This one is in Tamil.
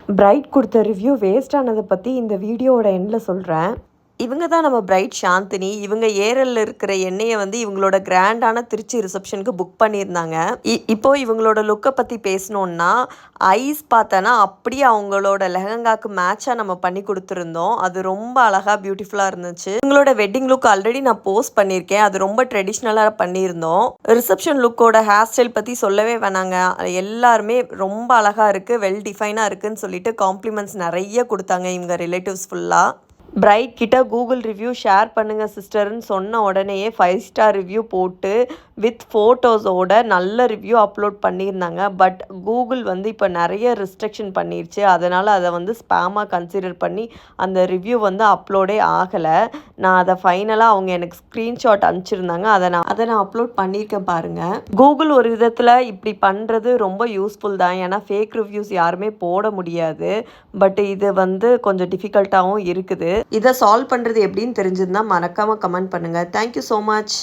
பிரைட் கொடுத்த ரிவ்யூ வேஸ்ட் ஆனதை பற்றி இந்த வீடியோவோட எண்டில் சொல்கிறேன். இவங்க தான் நம்ம பிரைட் சாந்தினி. இவங்க ஏரல்ல இருக்கிற எண்ணெயை வந்து இவங்களோட கிராண்டான திருச்சி ரிசப்ஷனுக்கு புக் பண்ணியிருந்தாங்க. இப்போ இவங்களோட லுக்கை பற்றி பேசணுன்னா, ஐஸ் பார்த்தோன்னா அப்படியே அவங்களோட லெஹங்காக்கு மேட்சாக நம்ம பண்ணி கொடுத்துருந்தோம். அது ரொம்ப அழகாக பியூட்டிஃபுல்லாக இருந்துச்சு. இவங்களோட வெட்டிங் லுக் ஆல்ரெடி நான் போஸ்ட் பண்ணியிருக்கேன். அது ரொம்ப ட்ரெடிஷ்னலாக பண்ணியிருந்தோம். ரிசப்ஷன் லுக்கோட ஹேர் ஸ்டைல் பற்றி சொல்லவே வேணாங்க. எல்லாருமே ரொம்ப அழகாக இருக்குது, வெல் டிஃபைனாக இருக்குதுன்னு சொல்லிட்டு காம்ப்ளிமெண்ட்ஸ் நிறைய கொடுத்தாங்க இவங்க ரிலேட்டிவ்ஸ் ஃபுல்லாக. பிரைட் கிட்ட கூகுள் ரிவ்யூ ஷேர் பண்ணுங்கள் சிஸ்டர்னு சொன்ன உடனேயே 5 ஸ்டார் ரிவ்யூ போட்டு வித் ஃபோட்டோஸோட நல்ல ரிவ்யூ அப்லோட் பண்ணியிருந்தாங்க. பட் கூகுள் வந்து இப்போ நிறைய ரெஸ்ட்ரிக்ஷன் பண்ணிருச்சு. அதனால் அதை வந்து ஸ்பேமாக கன்சிடர் பண்ணி அந்த ரிவ்யூ வந்து அப்லோடே ஆகலை. நான் அதை ஃபைனலாக அவங்க எனக்கு ஸ்க்ரீன்ஷாட் அனுப்பிச்சிருந்தாங்க. அதை நான் அப்லோட் பண்ணியிருக்கேன் பாருங்கள். கூகுள் ஒரு விதத்தில் இப்படி பண்ணுறது ரொம்ப யூஸ்ஃபுல் தான். ஏன்னா ஃபேக் ரிவ்யூஸ் யாருமே போட முடியாது. பட் இது வந்து கொஞ்சம் டிஃபிகல்ட்டாகவும் இருக்குது. இதை சால்வ் பண்ணுறது எப்படின்னு தெரிஞ்சிருந்தால் மறக்காமல் கமெண்ட் பண்ணுங்கள். Thank you so much.